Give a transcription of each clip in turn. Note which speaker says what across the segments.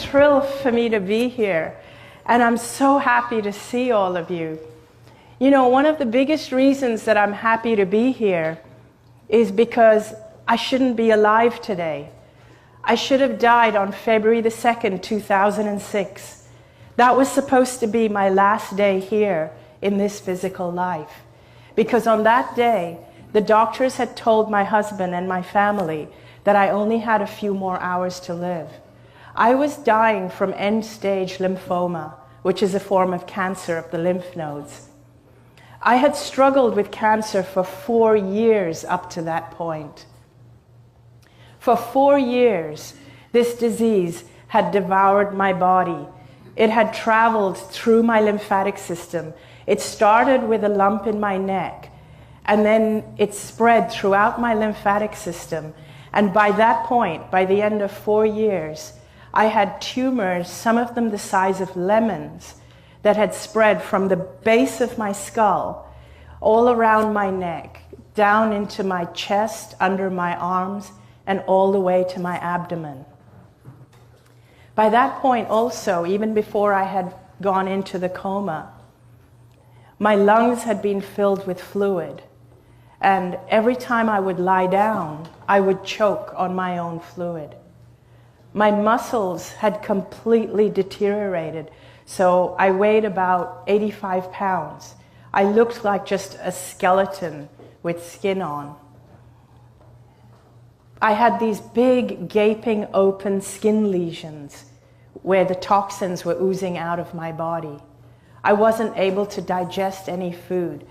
Speaker 1: thrill for me to be here. And I'm so happy to see all of you. You know, one of the biggest reasons that I'm happy to be here is because I shouldn't be alive today. I should have died on February the 2nd, 2006. That was supposed to be my last day here in this physical life. Because on that day, the doctors had told my husband and my family that I only had a few more hours to live. I was dying from end-stage lymphoma, which is a form of cancer of the lymph nodes. I had struggled with cancer for 4 years up to that point. For 4 years, this disease had devoured my body. It had traveled through my lymphatic system. It started with a lump in my neck, and then it spread throughout my lymphatic system. And by that point, by the end of 4 years, I had tumors, some of them the size of lemons, that had spread from the base of my skull, all around my neck, down into my chest, under my arms, and all the way to my abdomen. By that point also, even before I had gone into the coma, my lungs had been filled with fluid. And every time I would lie down, I would choke on my own fluid. My muscles had completely deteriorated, so I weighed about 85 pounds. I looked like just a skeleton with skin on. I had these big, gaping, open skin lesions where the toxins were oozing out of my body. I wasn't able to digest any food.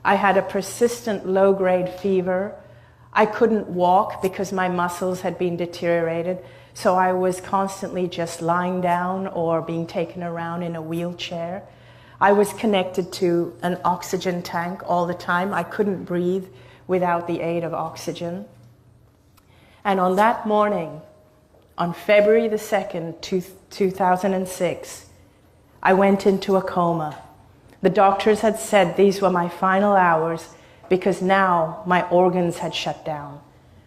Speaker 1: I had a persistent low-grade fever. I couldn't walk because my muscles had been deteriorated, so I was constantly just lying down or being taken around in a wheelchair. I was connected to an oxygen tank all the time. I couldn't breathe without the aid of oxygen. And on that morning, on February the 2nd, 2006, I went into a coma. The doctors had said these were my final hours because now my organs had shut down.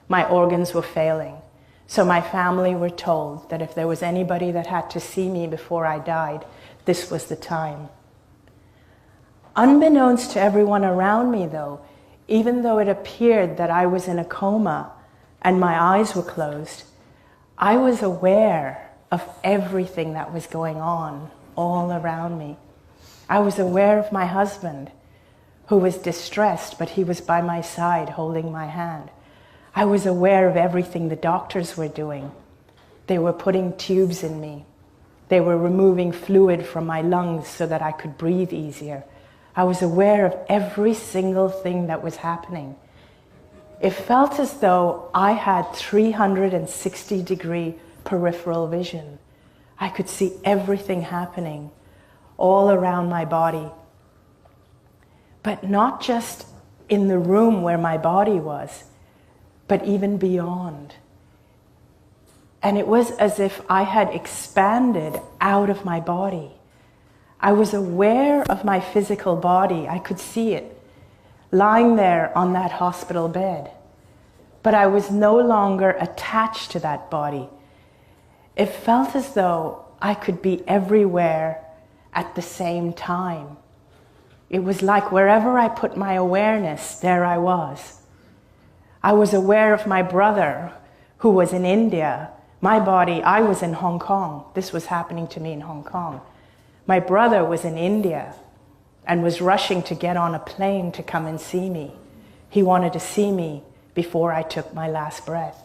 Speaker 1: My organs were failing. So my family were told that if there was anybody that had to see me before I died, this was the time. Unbeknownst to everyone around me though, even though it appeared that I was in a coma and my eyes were closed, I was aware of everything that was going on all around me. I was aware of my husband, who was distressed, but he was by my side holding my hand. I was aware of everything the doctors were doing. They were putting tubes in me. They were removing fluid from my lungs so that I could breathe easier. I was aware of every single thing that was happening. It felt as though I had 360-degree peripheral vision. I could see everything happening all around my body. But not just in the room where my body was, but even beyond. And it was as if I had expanded out of my body. I was aware of my physical body. I could see it lying there on that hospital bed. But I was no longer attached to that body. It felt as though I could be everywhere at the same time. It was like wherever I put my awareness, there I was. I was aware of my brother who was in India. My body, I was in Hong Kong. This was happening to me in Hong Kong. My brother was in India and was rushing to get on a plane to come and see me. He wanted to see me before I took my last breath.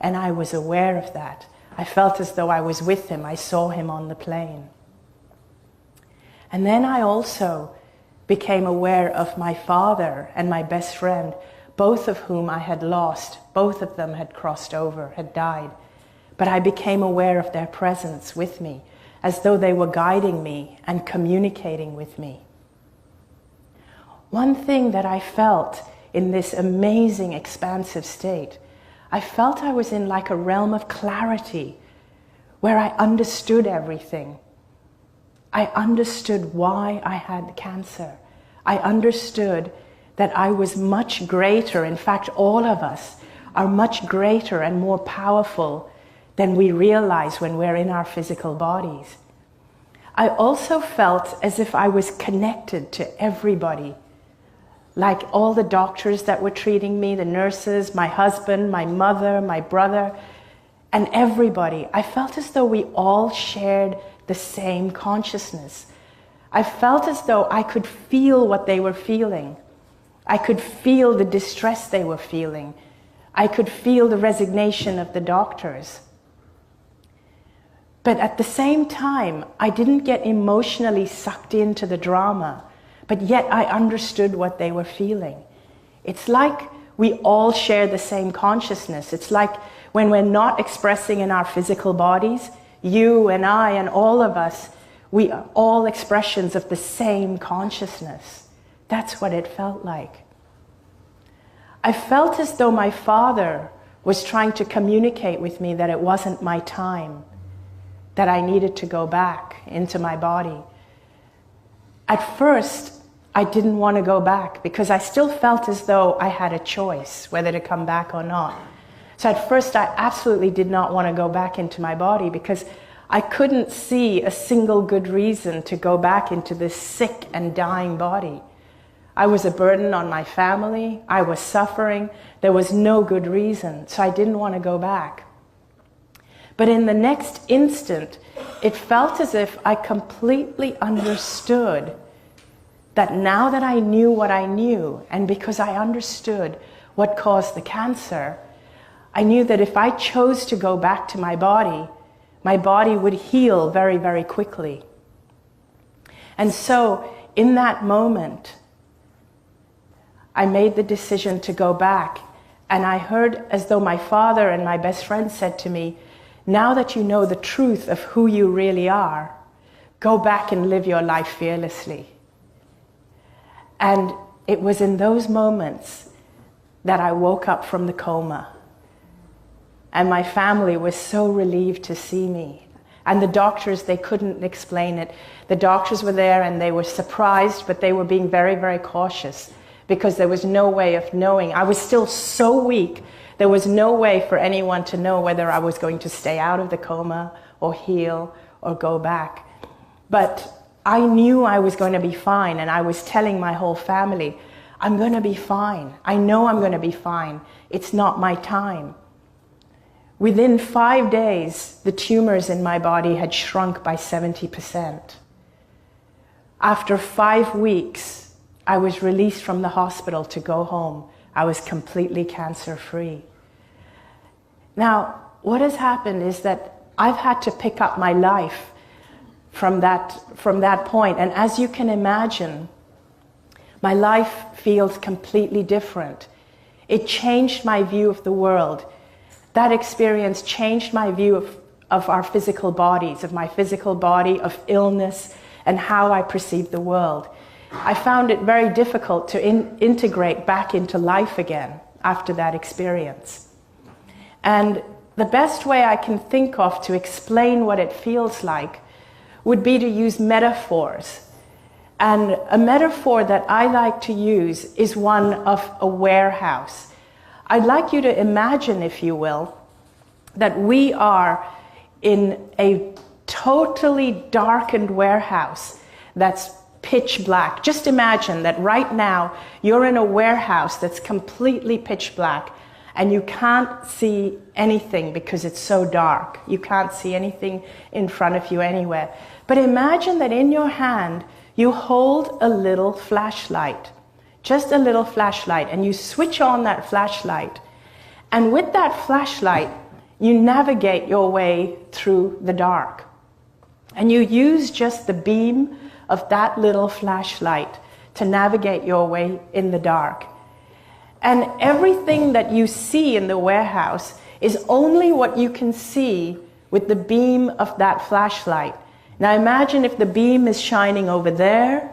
Speaker 1: And I was aware of that. I felt as though I was with him. I saw him on the plane. And then I also became aware of my father and my best friend, both of whom I had lost. Both of them had crossed over, had died. But I became aware of their presence with me, as though they were guiding me and communicating with me. One thing that I felt in this amazing, expansive state, I felt I was in like a realm of clarity, where I understood everything. I understood why I had cancer. I understood that I was much greater. In fact, all of us are much greater and more powerful than we realize when we're in our physical bodies. I also felt as if I was connected to everybody, like all the doctors that were treating me, the nurses, my husband, my mother, my brother, and everybody. I felt as though we all shared the same consciousness. I felt as though I could feel what they were feeling. I could feel the distress they were feeling. I could feel the resignation of the doctors. But at the same time, I didn't get emotionally sucked into the drama, but yet I understood what they were feeling. It's like we all share the same consciousness. It's like when we're not expressing in our physical bodies, you and I and all of us, we are all expressions of the same consciousness. That's what it felt like. I felt as though my father was trying to communicate with me that it wasn't my time, that I needed to go back into my body. At first, I didn't want to go back because I still felt as though I had a choice whether to come back or not. So at first, I absolutely did not want to go back into my body because I couldn't see a single good reason to go back into this sick and dying body. I was a burden on my family. I was suffering. There was no good reason, so I didn't want to go back. But in the next instant, it felt as if I completely understood that now that I knew what I knew, and because I understood what caused the cancer, I knew that if I chose to go back to my body would heal very, very quickly. And so, in that moment, I made the decision to go back, and I heard as though my father and my best friend said to me, now that you know the truth of who you really are, go back and live your life fearlessly. And it was in those moments that I woke up from the coma. And my family was so relieved to see me. And the doctors, they couldn't explain it. The doctors were there and they were surprised, but they were being very, very cautious because there was no way of knowing. I was still so weak. There was no way for anyone to know whether I was going to stay out of the coma or heal or go back. But I knew I was going to be fine, and I was telling my whole family, I'm going to be fine. I know I'm going to be fine. It's not my time. Within 5 days, the tumors in my body had shrunk by 70%. After 5 weeks, I was released from the hospital to go home. I was completely cancer-free. Now, what has happened is that I've had to pick up my life from that point. And as you can imagine, my life feels completely different. It changed my view of the world. That experience changed my view of our physical bodies, of my physical body, of illness, and how I perceive the world. I found it very difficult to integrate back into life again after that experience. And the best way I can think of to explain what it feels like would be to use metaphors. And a metaphor that I like to use is one of a warehouse. I'd like you to imagine, if you will, that we are in a totally darkened warehouse that's pitch black. Just imagine that right now you're in a warehouse that's completely pitch black and you can't see anything because it's so dark. You can't see anything in front of you anywhere. But imagine that in your hand you hold a little flashlight, just a little flashlight, and you switch on that flashlight. And with that flashlight, you navigate your way through the dark. And you use just the beam of that little flashlight to navigate your way in the dark. And everything that you see in the warehouse is only what you can see with the beam of that flashlight. Now imagine if the beam is shining over there,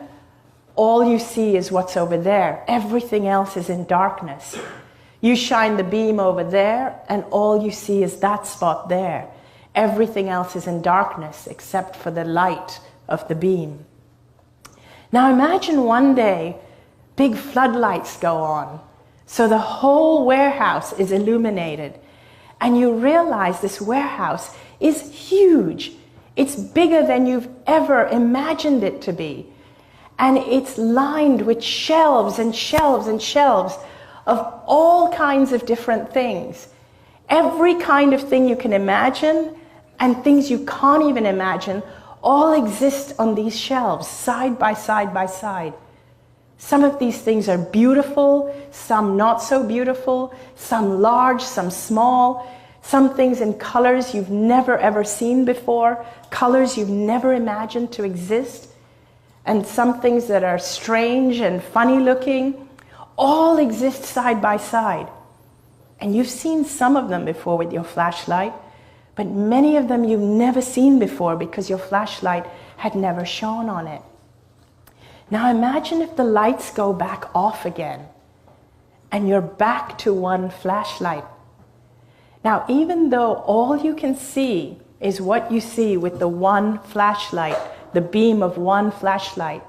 Speaker 1: all you see is what's over there. Everything else is in darkness. You shine the beam over there, and all you see is that spot there. Everything else is in darkness except for the light of the beam. Now imagine one day, big floodlights go on, so the whole warehouse is illuminated. and you realize this warehouse is huge. It's bigger than you've ever imagined it to be. And it's lined with shelves and shelves and shelves of all kinds of different things. Every kind of thing you can imagine and things you can't even imagine all exist on these shelves, side by side by side. Some of these things are beautiful, some not so beautiful, some large, some small, some things in colors you've never ever seen before, colors you've never imagined to exist, and some things that are strange and funny looking, all exist side by side. And you've seen some of them before with your flashlight, but many of them you've never seen before because your flashlight had never shone on it. Now imagine if the lights go back off again and you're back to one flashlight. Now even though all you can see is what you see with the one flashlight, the beam of one flashlight,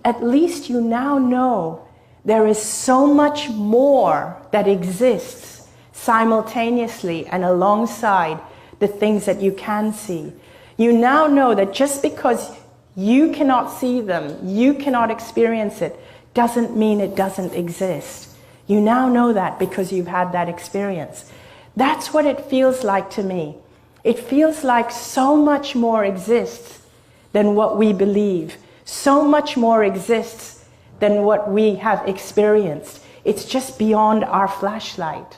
Speaker 1: at least you now know there is so much more that exists simultaneously and alongside the things that you can see. You now know that just because you cannot see them, you cannot experience it, doesn't mean it doesn't exist. You now know that because you've had that experience. That's what it feels like to me. It feels like so much more exists than what we believe. So much more exists than what we have experienced. It's just beyond our flashlight.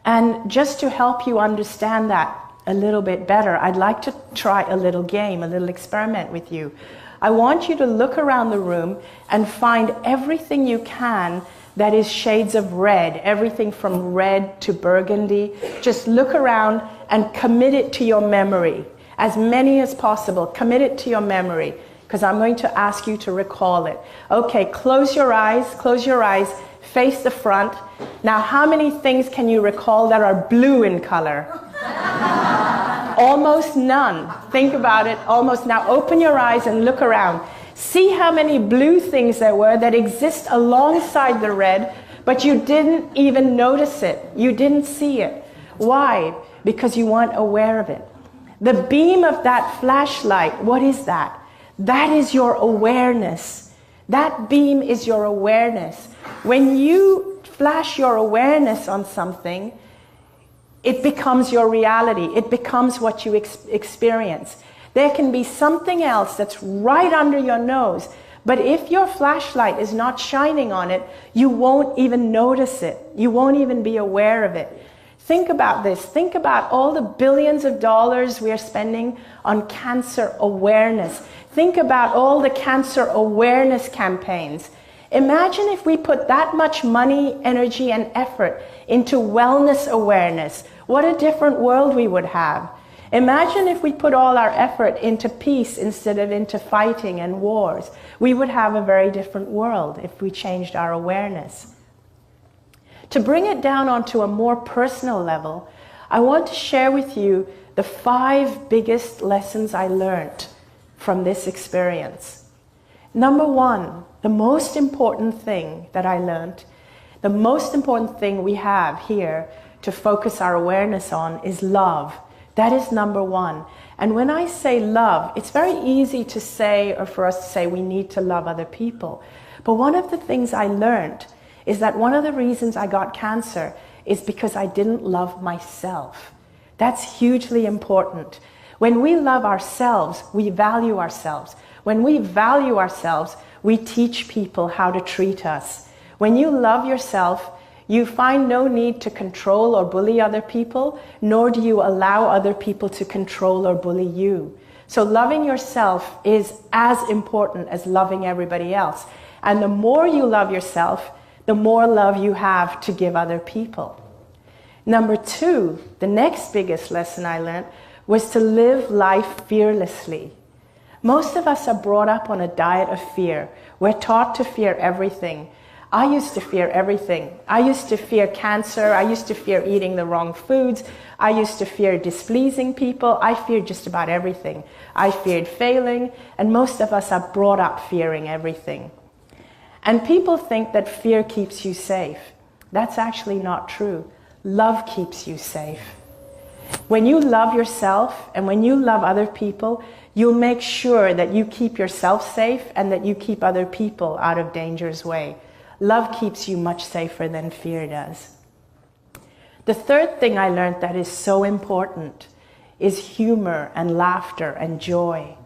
Speaker 1: And just to help you understand that a little bit better, I'd like to try a little game, a little experiment with you. I want you to look around the room and find everything you can that is shades of red, everything from red to burgundy. Just look around and commit it to your memory. As many as possible, commit it to your memory, because I'm going to ask you to recall it. Okay, close your eyes, face the front. Now, how many things can you recall that are blue in color? Almost none. Think about it, almost. Now open your eyes and look around. See how many blue things there were that exist alongside the red, but you didn't even notice it. You didn't see it. Why? Because you weren't aware of it. The beam of that flashlight, what is that? That is your awareness. That beam is your awareness. When you flash your awareness on something, it becomes your reality. It becomes what you experience. There can be something else that's right under your nose, but if your flashlight is not shining on it, you won't even notice it. You won't even be aware of it. Think about this. Think about all the billions of dollars we are spending on cancer awareness. Think about all the cancer awareness campaigns. Imagine if we put that much money, energy, and effort into wellness awareness. What a different world we would have. Imagine if we put all our effort into peace instead of into fighting and wars. We would have a very different world if we changed our awareness. To bring it down onto a more personal level, I want to share with you the 5 biggest lessons I learned from this experience. Number 1, the most important thing that I learned, the most important thing we have here to focus our awareness on is love. That is number 1. And when I say love, it's very easy to say, or for us to say, we need to love other people. But one of the things I learned is that one of the reasons I got cancer is because I didn't love myself. That's hugely important. When we love ourselves, we value ourselves. When we value ourselves, we teach people how to treat us. When you love yourself, you find no need to control or bully other people, nor do you allow other people to control or bully you. So loving yourself is as important as loving everybody else. And the more you love yourself, the more love you have to give other people. Number 2, the next biggest lesson I learned was to live life fearlessly. Most of us are brought up on a diet of fear. We're taught to fear everything. I used to fear everything. I used to fear cancer. I used to fear eating the wrong foods. I used to fear displeasing people. I feared just about everything. I feared failing, and most of us are brought up fearing everything. And people think that fear keeps you safe. That's actually not true. love keeps you safe. When you love yourself and when you love other people, you'll make sure that you keep yourself safe and that you keep other people out of danger's way. Love keeps you much safer than fear does. The third thing I learned that is so important is humor and laughter and joy.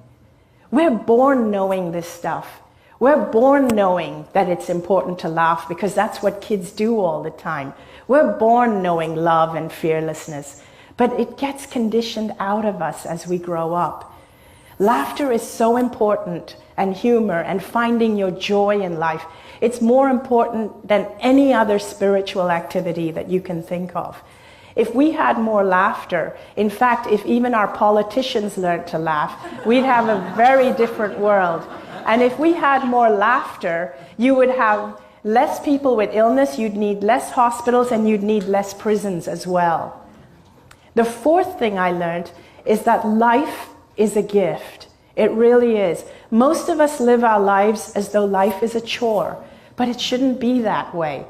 Speaker 1: We're born knowing this stuff. We're born knowing that it's important to laugh because that's what kids do all the time. We're born knowing love and fearlessness, but it gets conditioned out of us as we grow up. Laughter is so important, and humor and finding your joy in life. It's more important than any other spiritual activity that you can think of. If we had more laughter, in fact, if even our politicians learned to laugh, we'd have a very different world. And if we had more laughter, you would have less people with illness, you'd need less hospitals, and you'd need less prisons as well. The fourth thing I learned is that life is a gift. It really is. Most of us live our lives as though life is a chore, but it shouldn't be that way.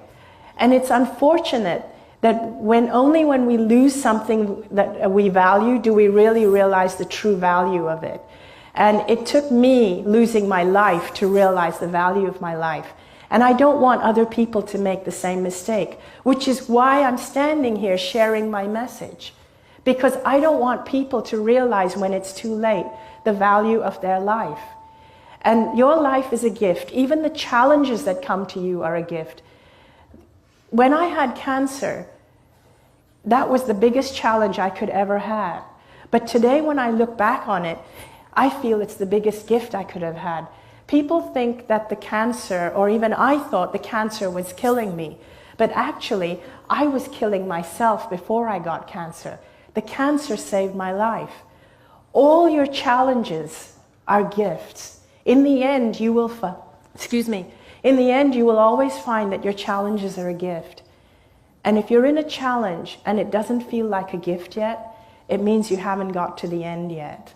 Speaker 1: And it's unfortunate that only when we lose something that we value do we really realize the true value of it. And it took me losing my life to realize the value of my life. And I don't want other people to make the same mistake, which is why I'm standing here sharing my message. Because I don't want people to realize when it's too late the value of their life. And your life is a gift. Even the challenges that come to you are a gift. When I had cancer, that was the biggest challenge I could ever have. But today when I look back on it, I feel it's the biggest gift I could have had. People think that the cancer, or even I thought the cancer was killing me. But actually, I was killing myself before I got cancer. The cancer saved my life. All your challenges are gifts. In the end, you will in the end, you will always find that your challenges are a gift. And if you're in a challenge and it doesn't feel like a gift yet, it means you haven't got to the end yet.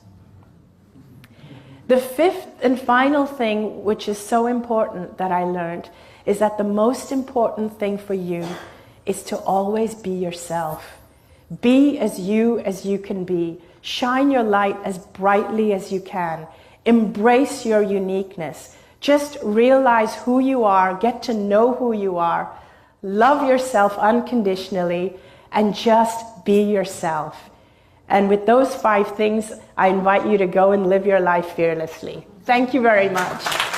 Speaker 1: The fifth and final thing, which is so important that I learned, is that the most important thing for you is to always be yourself. Be as you can be. Shine your light as brightly as you can. Embrace your uniqueness. Just realize who you are, get to know who you are, love yourself unconditionally, and just be yourself. And with those 5 things, I invite you to go and live your life fearlessly. Thank you very much.